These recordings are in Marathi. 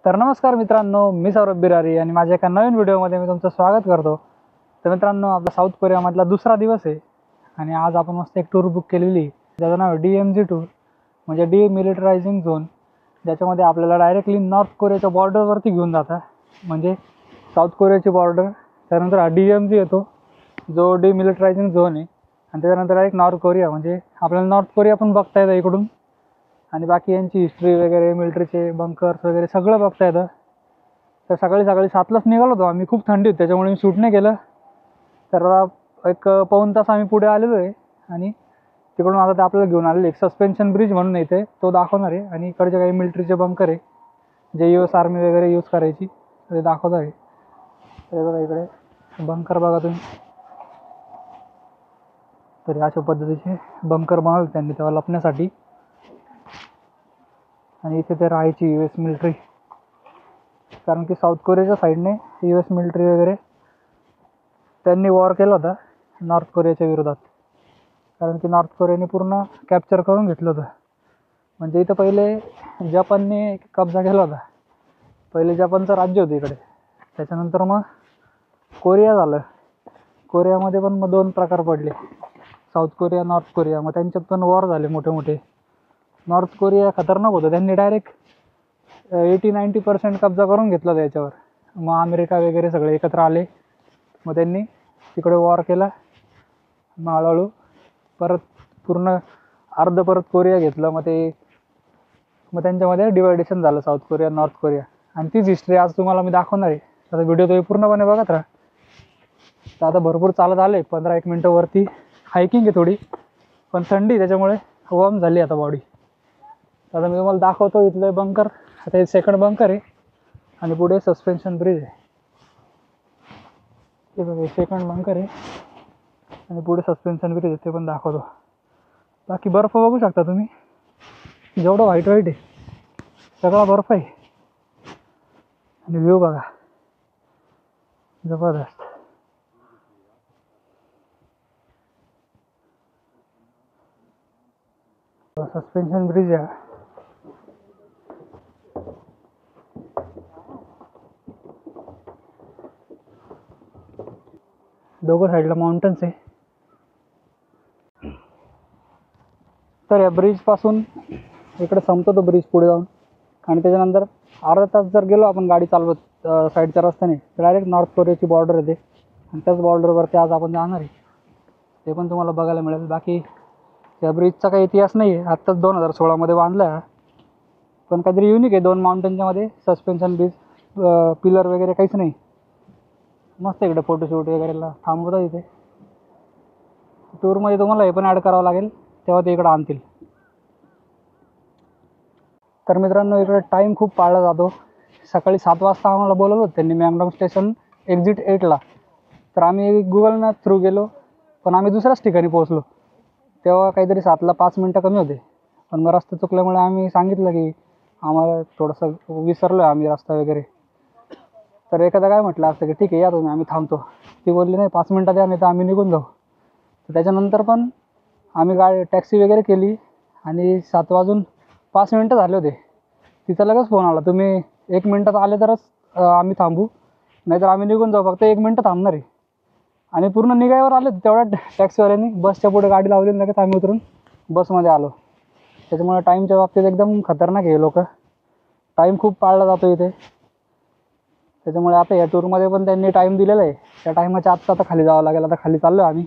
तर नमस्कार मित्रांनो, मी सौरभ बिरारी आणि माझ्या एका नवीन व्हिडिओमध्ये मी तुमचं स्वागत करतो। तर मित्रांनो, आपला साऊथ कोरियामधला दुसरा दिवस आहे आणि आज आपण मस्त एक टूर बुक केलेली, ज्याचं नाव DMZ टूर, म्हणजे डिमिलिटरायझिंग झोन, ज्याच्यामध्ये आपल्याला डायरेक्टली नॉर्थ कोरियाच्या बॉर्डरवरती घेऊन जातात, म्हणजे साऊथ कोरियाची बॉर्डर, त्यानंतर हा DMZ येतो जो डिमिलिटरायझिंग झोन आहे, आणि त्याच्यानंतर डायरेक्ट नॉर्थ कोरिया, म्हणजे आपल्याला नॉर्थ कोरिया पण बघता येतं इकडून, आणि बाकी यांची हिस्ट्री वगैरे, मिलिटरीचे बंकर्स वगैरे सगळं बघता येतं। तर सकाळी 7लाच निघालो होतो आम्ही, खूप थंडी होती त्याच्यामुळे मी शूट नाही केलं। तर एक पाऊण तास आम्ही पुढे आलेलो आहे आणि तिकडून आता ते आपल्याला घेऊन आलेले एक सस्पेन्शन ब्रिज म्हणून येते, तो दाखवणार आहे, आणि इकडचे काही मिलिटरीचे बंकर आहे जे US आर्मी वगैरे यूज करायची, ते दाखवत आहे। तर बघा इकडे बंकर बघा तुम्ही, तर अशा पद्धतीचे बंकर बनवले त्यांनी तेव्हा लपण्यासाठी, आणि इथे ते राहायची US मिलिटरी, कारण की साऊथ कोरियाच्या साईडने US मिलिटरी वगैरे त्यांनी वॉर केला होता नॉर्थ कोरियाच्या विरोधात, कारण की नॉर्थ कोरियाने पूर्ण कॅप्चर करून घेतलं होतं। म्हणजे इथं पहिले जपानने कब्जा केला होता, पहिले जपानचं राज्य होतं इकडे, त्याच्यानंतर मग कोरिया झालं। कोरियामध्ये पण मग दोन प्रकार पडले, साऊथ कोरिया, नॉर्थ कोरिया, मग त्यांच्यात पण वॉर झाले मोठे मोठे। नॉर्थ कोरिया खतरनाक होतं, त्यांनी डायरेक्ट 80-90% कब्जा करून घेतला त्याच्यावर। मग अमेरिका वगैरे सगळे एकत्र आले, मग त्यांनी तिकडे वॉर केला, मग हळूहळू परत पूर्ण अर्ध परत कोरिया घेतलं, मग त्यांच्यामध्ये डिवायडेशन झालं साऊथ कोरिया, नॉर्थ कोरिया, आणि तीच हिस्ट्री आज तुम्हाला मी दाखवणार आहे। आता व्हिडिओ तुम्ही पूर्णपणे बघत राहा। तर आता भरपूर चालत आले, 15-1 मिनटं वरती हायकिंग आहे थोडी, पण थंडी त्याच्यामुळे वॉर्म झाली आता बॉडी। आता मी तुम्हाला दाखवतो इथलं बंकर, आता हे सेकंड बंकर आहे आणि पुढे सस्पेन्शन ब्रिज आहे। हे बघा सेकंड बंकर आहे आणि पुढे सस्पेन्शन ब्रिज आहे, ते पण दाखवतो। बाकी बर्फ बघू शकता तुम्ही, जेवढं व्हाईट आहे सगळा बर्फ आहे, आणि व्ह्यू बघा जबरदस्त। सस्पेन्शन ब्रिज आहे, दोघं साईडला माउंटन्स आहे। तर या ब्रिज पासून इकडे संपतो तो ब्रिज पुढे जाऊन, आणि त्याच्यानंतर अर्धा तास जर गेलो आपण गाडी चालवत साईडच्या रस्त्याने, तर डायरेक्ट नॉर्थ कोरियाची बॉर्डर येते, आणि त्याच बॉर्डरवरती आज आपण जाणार आहे, ते पण तुम्हाला बघायला मिळेल। बाकी या ब्रिजचा काही इतिहास नाही आहे, आत्ताच 2016मध्ये बांधला, पण काहीतरी युनिक आहे, 2 माउंटनच्या मध्ये सस्पेन्शन ब्रिज, पिलर वगैरे काहीच नाही, मस्त इकडे फोटोशूट वगैरेला थांबवतात इथे। टूरमध्ये तुम्हाला हे पण ॲड करावं लागेल, तेव्हा ते इकडं आणतील। तर मित्रांनो, इकडे टाईम खूप पाळला जातो। सकाळी 7 वाजता आम्हाला बोलवलं होतं त्यांनी मॅंगडॉम स्टेशन एक्झिट 8ला, तर आम्ही गुगल मॅप थ्रू गेलो, पण आम्ही दुसऱ्याच ठिकाणी पोहोचलो, तेव्हा काहीतरी 7ला 5 मिनटं कमी होते, पण मग रस्ता चुकल्यामुळे आम्ही सांगितलं की आम्हाला थोडंसं विसरलो आहे आम्ही रस्ता वगैरे। तर एखादा काय म्हटलं असतं की ठीक आहे या तुम्ही, आम्ही थांबतो, ती बोलली नाही 5 मिनटात या, नाही तर आम्ही निघून जाऊ। तर त्याच्यानंतर पण आम्ही गाडी टॅक्सी वगैरे केली, आणि 7 वाजून 5 मिनटं झाले होते, तिचा लगेच फोन आला, तुम्ही 1 मिनटात आले तरच आम्ही थांबू, नाहीतर आम्ही निघून जाऊ, फक्त 1 मिनटं थांबणार आहे। आणि पूर्ण निघायवर आले तेवढ्या टॅक्सीवाल्यांनी बसच्या पुढे गाडी लावली, आणि लगेच आम्ही उतरून बसमध्ये आलो। त्याच्यामुळे टाईमच्या बाबतीत एकदम खतरनाक आहे लोक, टाईम खूप पाळला जातो इथे। त्याच्यामुळे आता या टूरमध्ये पण त्यांनी टाईम दिलेला आहे, त्या टाईमाच्या आत्ता आता खाली जावं लागेल। आता खाली चाललो आहे आम्ही,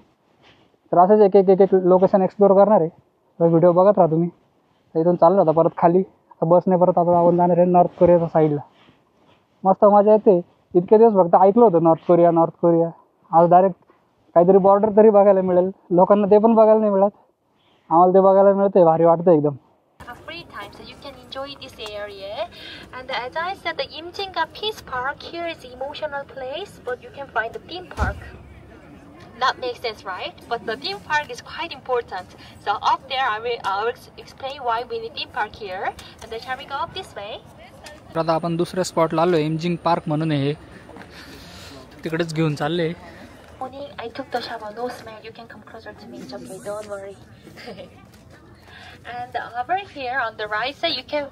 तर असंच एक एक लोकेशन एक्सप्लोर करणार आहे, तर व्हिडिओ बघत राहा तुम्ही। तर इथून चाललो आता परत खाली, तर बसने परत आता आपण जाणार आहे नॉर्थ कोरियाच्या साईडला। मस्त मजा येते, इतके दिवस फक्त ऐकलं होतं नॉर्थ कोरिया, आज डायरेक्ट काहीतरी बॉर्डर तरी बघायला मिळेल, लोकांना ते पण बघायला नाही मिळत, आम्हाला ते बघायला मिळतंय, भारी वाटतं एकदम। Free time, so you can enjoy this area. And as I said, the Imjinga Peace Park here is an emotional place, but you can find the theme park. That makes sense, right? But the theme park is quite important. So up there, I will explain why we need theme park here. And then shall we go up this way? आता आपण दुसऱ्या स्पॉटला आलो, इमजिंग पार्क म्हणून आहे, तिकडेच घेऊन चालले। Morning, I took the shower, no smell. You can come closer to me, it's okay, don't worry. And over here on the right side, you can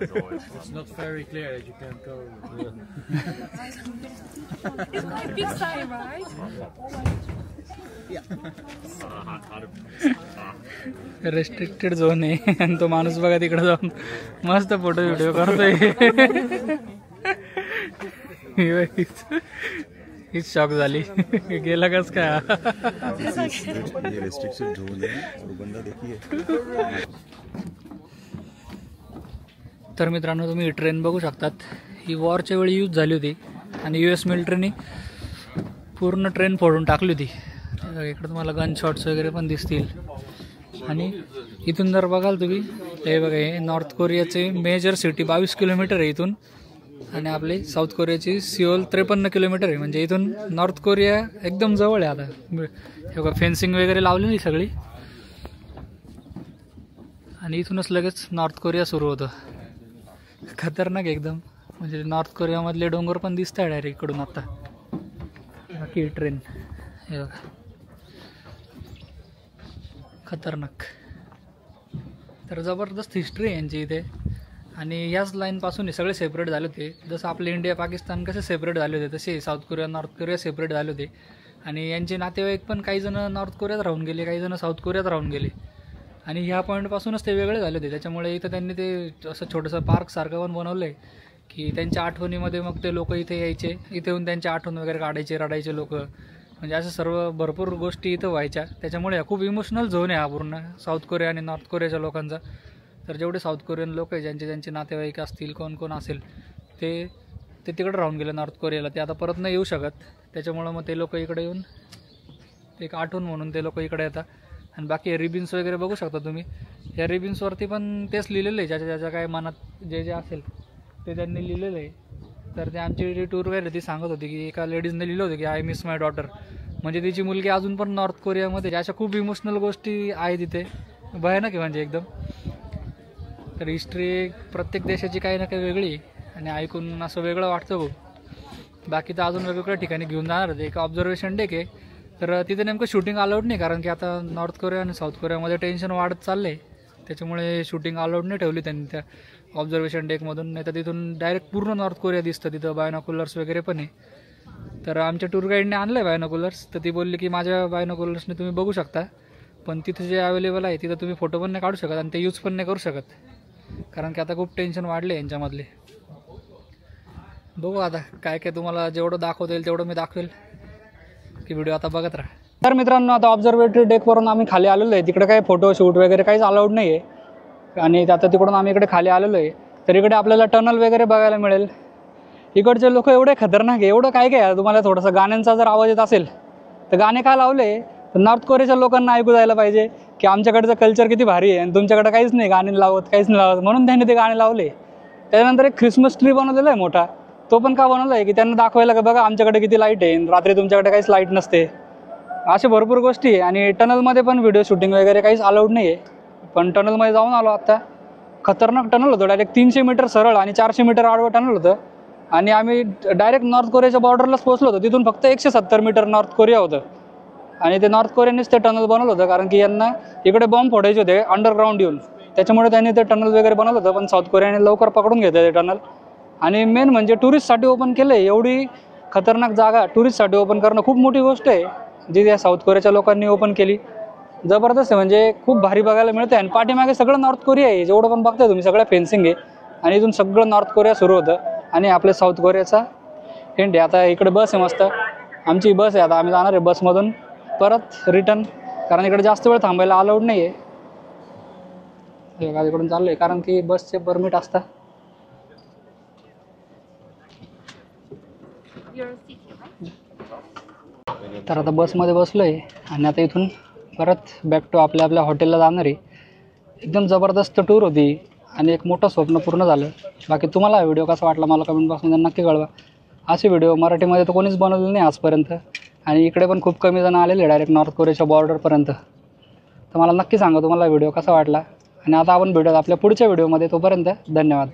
It's not very clear that you can go. It's quite big size, right? Restricted zone आहे आणि तो माणूस बघा तिकडे जाऊन मस्त फोटो व्हिडिओ करतोय. हीच शॉक झाली. गेला कस काय. रेस्ट्रिक्टेड झोन है और बंदा देखिए. तर मित्रांनो तुम्ही ट्रेन बघू शकतात. ही वॉरच्या वेळी यूज झाली होती आणि US मिलिटरीने पूर्ण ट्रेन फोडून टाकली होती. इकडे तुम्हाला गन शॉट्स वगैरे पण दिसतील. आणि इथून जर बघाल तुम्ही हे बघा हे नॉर्थ कोरियाचे मेजर सिटी 22 किलोमीटर आहे इथून. आणि आपली साऊथ कोरियाची सिओल 53 किलोमीटर आहे. म्हणजे इथून नॉर्थ कोरिया एकदम जवळ आहे. आता हे बघा फेन्सिंग वगैरे लावलेली सगळी आणि इथूनच लगेच नॉर्थ कोरिया सुरू होतं. खतरनाक एकदम. म्हणजे नॉर्थ कोरियामधले डोंगर पण दिसत आहे डायरेक्ट इकडून. आता बाकी ट्रेन हे बघा खतरनाक. तर जबरदस्त हिस्ट्री आहे यांची इथे. आणि याच लाईनपासून हे सगळे सेपरेट झाले होते. जसं आपले इंडिया पाकिस्तान कसे सेपरेट झाले होते तसे south Korea north Korea separate झाले होते. आणि यांचे नातेवाईक पण काही जण नॉर्थ कोरियात राहून गेले, काही जण साऊथ कोरियात राहून गेले. आणि ह्या पॉईंटपासूनच ते वेगळे झाले होते. त्याच्यामुळे इथं त्यांनी ते असं छोटंसं पार्कसारखं पण बनवलं आहे की त्यांच्या आठवणीमध्ये मग ते लोक इथे यायचे. इथे येऊन त्यांची आठवण वगैरे काढायचे, रडायचे लोक. म्हणजे असं सर्व भरपूर गोष्टी इथं व्हायच्या. त्याच्यामुळे खूप इमोशनल झोन आहे हा पूर्ण साऊथ कोरिया आणि नॉर्थ कोरियाच्या लोकांचा. तर जेवढे साऊथ कोरियन लोक आहे ज्यांचे नातेवाईक असतील कोण कोण असेल ते तिकडे राहून गेले नॉर्थ कोरियाला. ते आता परत नाही येऊ शकत. त्याच्यामुळं मग ते लोक इकडे येऊन एक आठवण म्हणून ते लोक इकडे येतात. आणि बाकी रिबिन्स वगैरे बघू शकता तुम्ही. या रिबिन्सवरती पण तेच लिहिलेलं आहे ज्याच्या काय मनात जे असेल ते त्यांनी लिहिलेलं आहे. तर ते आमची जी टूर गाईड ती सांगत होती की एका लेडीजने लिहिलं होतं की आय मिस माय डॉटर. म्हणजे तिची मुलगी अजून पण नॉर्थ कोरियामध्ये. अशा खूप इमोशनल गोष्टी आहेत तिथे. भयानक आहे म्हणजे एकदम. तर हिस्ट्री प्रत्येक देशाची काही ना काही वेगळी आणि ऐकून असं वेगळं वाटतं खूप. बाकी तर अजून वेगवेगळ्या ठिकाणी घेऊन जाणार होते. एक ऑब्झर्वेशन डेक आहे. तर तिथे नेमकं शूटिंग अलाउड नाही कारण की आता नॉर्थ कोरिया आणि साऊथ कोरियामध्ये टेन्शन वाढत चाललं आहे. त्याच्यामुळे शूटिंग अलाउड नाही ठेवली त्यांनी त्या ऑब्झर्वेशन डेकमधून. नाही तर तिथून डायरेक्ट पूर्ण नॉर्थ कोरिया दिसतं. तिथं बायनोकुलर्स वगैरे पण आहे. तर आमच्या टूर गाईडने आणलं आहे बायनोकुलर्स. तर ती बोलली की माझ्या बायनोकुलर्सने तुम्ही बघू शकता पण तिथे जे अवेलेबल आहे तिथं तुम्ही फोटो पण नाही काढू शकत आणि ते यूज पण नाही करू शकत कारण की आता खूप टेन्शन वाढले यांच्यामधले. बघू आता काय काय तुम्हाला जेवढं दाखवता येईल तेवढं मी दाखवेल की व्हिडिओ आता बघत राहा. तर मित्रांनो आता ऑब्झर्वेटरी डेकवरून आम्ही खाली आलेलो आहे. तिकडे काही फोटो शूट वगैरे काहीच अलाउड नाही आहे. आणि आता तिकडून आम्ही इकडे खाली आलेलो आहे. तर इकडे आपल्याला टनल वगैरे बघायला मिळेल. इकडचे लोक एवढे खतरनाक आहे. एवढं काय काय तुम्हाला थोडंसं गाण्यांचा जर आवाज येत असेल तर गाणे का लावले तर नॉर्थ कोरियाच्या लोकांना ऐकू जायला पाहिजे की आमच्याकडचं कल्चर किती भारी आहे आणि तुमच्याकडे काहीच नाही गाणे लावत काहीच नाही लावत म्हणून त्यांनी ते गाणे लावले. त्याच्यानंतर एक ख्रिसमस ट्री बनवलेला आहे मोठा. तो पण का बनवला आहे की त्यांना दाखवायला का बघा आमच्याकडे किती लाईट आहे रात्री तुमच्याकडे काहीच लाईट नसते. अशा भरपूर गोष्टी आहे. आणि टनलमध्ये पण व्हिडिओ शूटिंग वगैरे काहीच अलाउड नाही आहे. पण टनलमध्ये जाऊन आलो आत्ता. खतरनाक टनल होतं. डायरेक्ट 300 मीटर सरळ आणि 400 मीटर आडवं टनल होतं. आणि आम्ही डायरेक्ट नॉर्थ कोरियाच्या बॉर्डरलाच पोहोचलो होतो. तिथून फक्त 170 मीटर नॉर्थ कोरिया होतं. आणि ते नॉर्थ कोरियानेच ते टनल बनवलं होतं कारण की यांना इकडे बॉम्ब फोडायचे होते अंडरग्राऊंड येऊन. त्याच्यामुळे त्यांनी ते टनल वगैरे बनवलं होतं. पण साऊथ कोरियाने लवकर पकडून घेतलं ते टनल. आणि मेन म्हणजे टुरिस्टसाठी ओपन केलं आहे. एवढी खतरनाक जागा टुरिस्टसाठी ओपन करणं खूप मोठी गोष्ट आहे जी त्या साऊथ कोरियाच्या लोकांनी ओपन केली. जबरदस्त आहे. म्हणजे खूप भारी बघायला मिळतं. आणि पाठीमागे सगळं नॉर्थ कोरिया आहे. जेवढं पण बघताय तुम्ही सगळं फेन्सिंग आहे. आणि इथून सगळं नॉर्थ कोरिया सुरू होतं आणि आपल्या साऊथ कोरियाचा एंड आहे. आता इकडे बस आहे मस्त. आमची बस आहे. आता आम्ही जाणार आहे बसमधून परत रिटर्न कारण इकडे जास्त वेळ थांबायला अलाउड नाही आहे. इकडून चाललो आहे कारण की बसचे परमिट असतात. तर आता बसमध्ये बसलो आहे आणि आता इथून परत बॅक टू आपल्या हॉटेलला जाणार आहे. एकदम जबरदस्त टूर होती आणि एक मोठं स्वप्न पूर्ण झालं. बाकी तुम्हाला हा व्हिडिओ कसा वाटला मला कमेंट बॉक्समध्ये नक्की कळवा. असे व्हिडिओ मराठीमध्ये तर कोणीच बनवलेले नाही आजपर्यंत. आणि इकडे पण खूप कमी जण आलेले डायरेक्ट नॉर्थ कोरियाच्या बॉर्डरपर्यंत. तर मला नक्की सांगा तुम्हाला व्हिडिओ कसा वाटला. आणि आता आपण भेटूयात आपल्या पुढच्या व्हिडिओमध्ये. तोपर्यंत धन्यवाद.